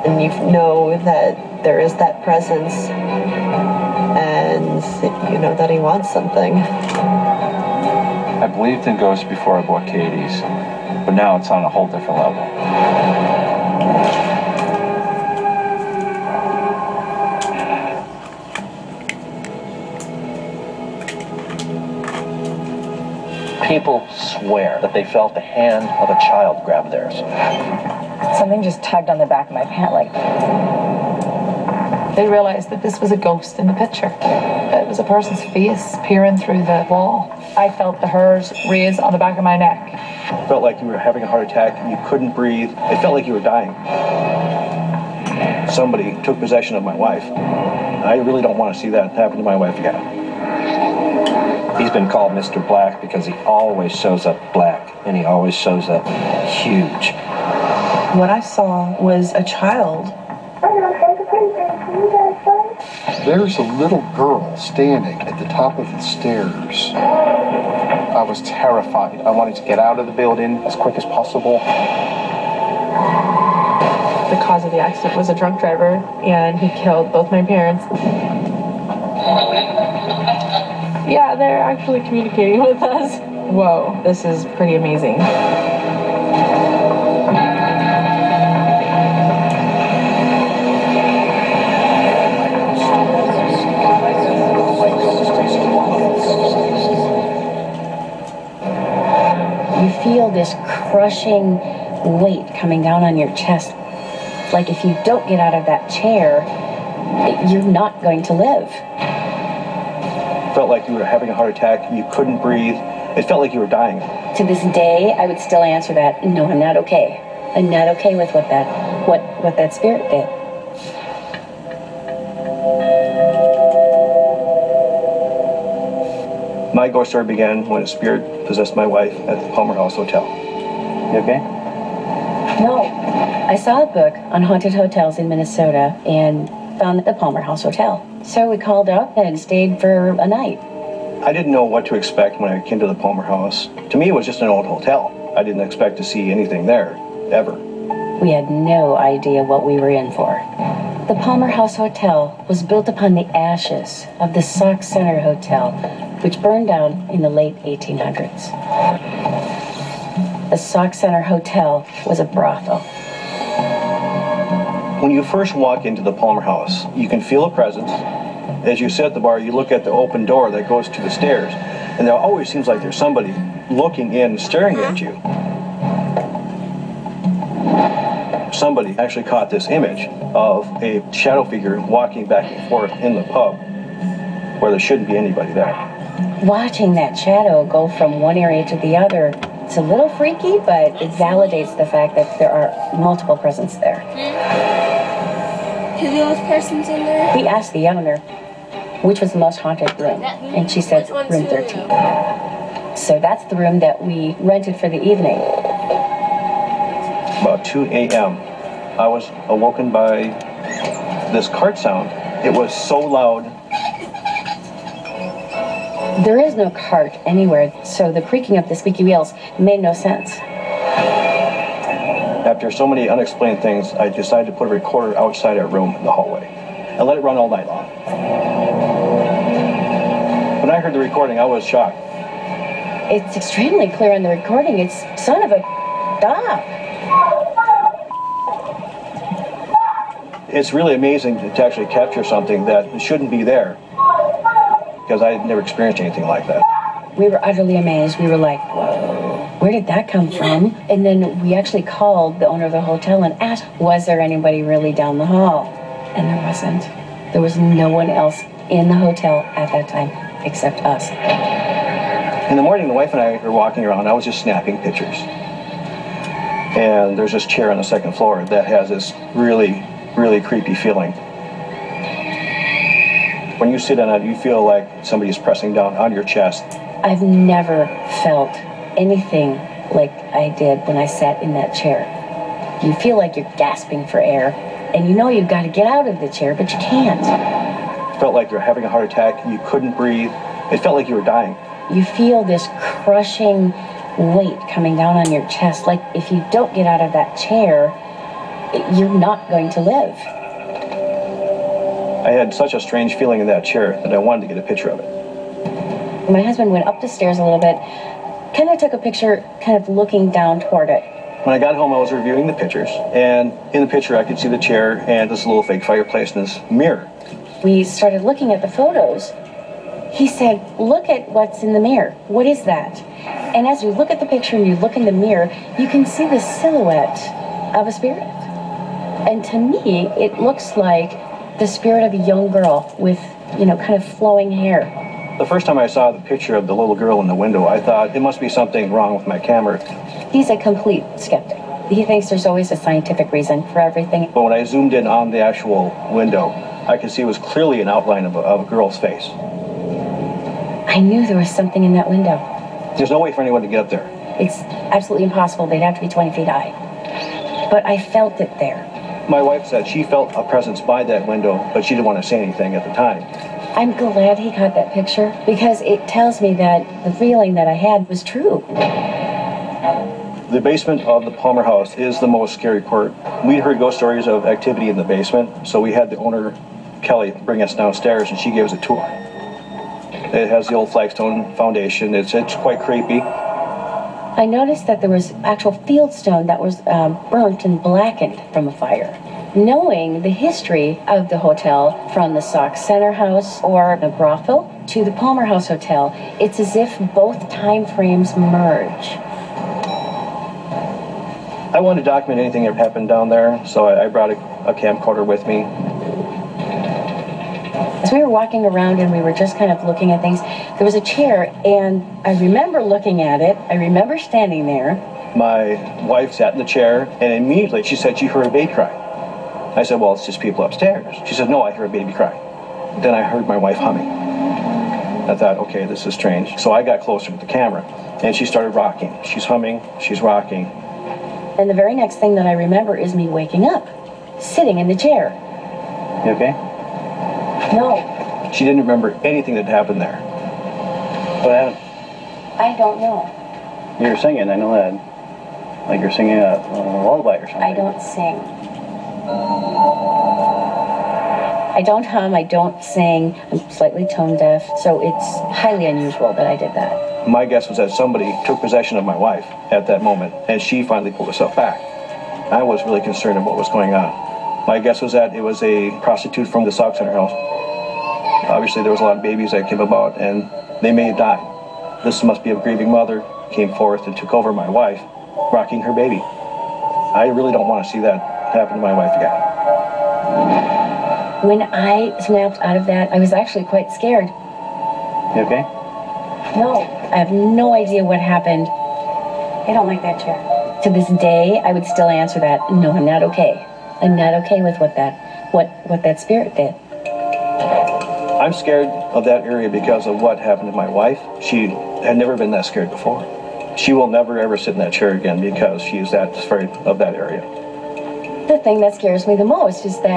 And you know that there is that presence, and you know that he wants something. I believed in ghosts before I bought Katie's, but now it's on a whole different level. People swear that they felt the hand of a child grab theirs. Something just tugged on the back of my pant leg. They realized that this was a ghost in the picture. It was a person's face peering through the wall. I felt the hairs raise on the back of my neck. It felt like you were having a heart attack and you couldn't breathe. It felt like you were dying. Somebody took possession of my wife. I really don't want to see that happen to my wife again. He's been called Mr. Black because he always shows up black, and he always shows up huge. What I saw was a child. There's a little girl standing at the top of the stairs. I was terrified. I wanted to get out of the building as quick as possible. The cause of the accident was a drunk driver, and he killed both my parents. Yeah, they're actually communicating with us. Whoa, this is pretty amazing. You feel this crushing weight coming down on your chest. Like if you don't get out of that chair, you're not going to live. It felt like you were having a heart attack and you couldn't breathe. It felt like you were dying. To this day, I would still answer that, no, I'm not okay. I'm not okay with what that spirit did. My ghost story began when a spirit possessed my wife at the Palmer House Hotel. You okay? No. I saw a book on haunted hotels in Minnesota and found the Palmer House Hotel. So we called up and stayed for a night. I didn't know what to expect when I came to the Palmer House. To me, it was just an old hotel. I didn't expect to see anything there, ever. We had no idea what we were in for. The Palmer House Hotel was built upon the ashes of the Sauk Centre Hotel, which burned down in the late 1800s. The Sauk Centre Hotel was a brothel. When you first walk into the Palmer House, you can feel a presence. As you sit at the bar, you look at the open door that goes to the stairs, and there always seems like there's somebody looking in, staring at you. Somebody actually caught this image of a shadow figure walking back and forth in the pub where there shouldn't be anybody there. Watching that shadow go from one area to the other, it's a little freaky, but it validates the fact that there are multiple presence there. Who those persons in there? We asked the owner which was the most haunted room, and she said room 13. So that's the room that we rented for the evening. About 2 a.m., I was awoken by this cart sound. It was so loud. There is no cart anywhere, so the creaking of the squeaky wheels made no sense. After so many unexplained things, I decided to put a recorder outside our room in the hallway and let it run all night long. When I heard the recording, I was shocked. It's extremely clear on the recording. It's son of a dog. It's really amazing to actually capture something that shouldn't be there, because I had never experienced anything like that. We were utterly amazed. We were like, whoa, where did that come from? And then we actually called the owner of the hotel and asked, was there anybody really down the hall? And there wasn't. There was no one else in the hotel at that time except us. In the morning, the wife and I were walking around. I was just snapping pictures. And there's this chair on the second floor that has this really creepy feeling. When you sit on it, you feel like somebody's pressing down on your chest. I've never felt anything like I did when I sat in that chair. You feel like you're gasping for air, and you know you've got to get out of the chair, but you can't. It felt like you're having a heart attack, you couldn't breathe. It felt like you were dying. You feel this crushing weight coming down on your chest, like if you don't get out of that chair, you're not going to live. I had such a strange feeling in that chair that I wanted to get a picture of it. My husband went up the stairs a little bit, kind of took a picture, kind of looking down toward it. When I got home, I was reviewing the pictures, and in the picture I could see the chair and this little fake fireplace and this mirror. We started looking at the photos. He said, look at what's in the mirror. What is that? And as you look at the picture and you look in the mirror, you can see the silhouette of a spirit. And to me, it looks like the spirit of a young girl with, kind of flowing hair. The first time I saw the picture of the little girl in the window, I thought it must be something wrong with my camera. He's a complete skeptic. He thinks there's always a scientific reason for everything. But when I zoomed in on the actual window, I could see it was clearly an outline of a girl's face. I knew there was something in that window. There's no way for anyone to get up there. It's absolutely impossible. They'd have to be 20 feet high. But I felt it there. My wife said she felt a presence by that window, but she didn't want to say anything at the time. I'm glad he caught that picture because it tells me that the feeling that I had was true. The basement of the Palmer House is the most scary part. We'd heard ghost stories of activity in the basement, so we had the owner, Kelly, bring us downstairs, and she gave us a tour. It has the old flagstone foundation. It's quite creepy. I noticed that there was actual fieldstone that was burnt and blackened from a fire. Knowing the history of the hotel, from the Sauk Centre House or the brothel to the Palmer House Hotel, it's as if both time frames merge. I wanted to document anything that happened down there, so I brought a camcorder with me. As we were walking around and we were just kind of looking at things, there was a chair, and I remember looking at it. I remember standing there. My wife sat in the chair, and immediately she said she heard a baby cry. I said, well, it's just people upstairs. She said, no, I heard a baby cry. Then I heard my wife humming. I thought, okay, this is strange. So I got closer with the camera, and she started rocking. She's humming, she's rocking. And the very next thing that I remember is me waking up, sitting in the chair. You okay? No. She didn't remember anything that happened there. What happened? I don't know. You were singing, I know that. Like you're singing a lullaby or something. I don't sing. I don't hum, I don't sing. I'm slightly tone deaf, so it's highly unusual that I did that. My guess was that somebody took possession of my wife at that moment, and she finally pulled herself back. I was really concerned about what was going on. My guess was that it was a prostitute from the Sauk Centre House. Obviously, there was a lot of babies that came about, and they may have died. This must be a grieving mother, came forth and took over my wife, rocking her baby. I really don't want to see that happen to my wife again. When I snapped out of that, I was actually quite scared. You okay? No, I have no idea what happened. I don't like that chair. To this day, I would still answer that, no, I'm not okay. I'm not okay with what that spirit did. I'm scared of that area because of what happened to my wife. She had never been that scared before. She will never ever sit in that chair again because she is that afraid of that area. The thing that scares me the most is that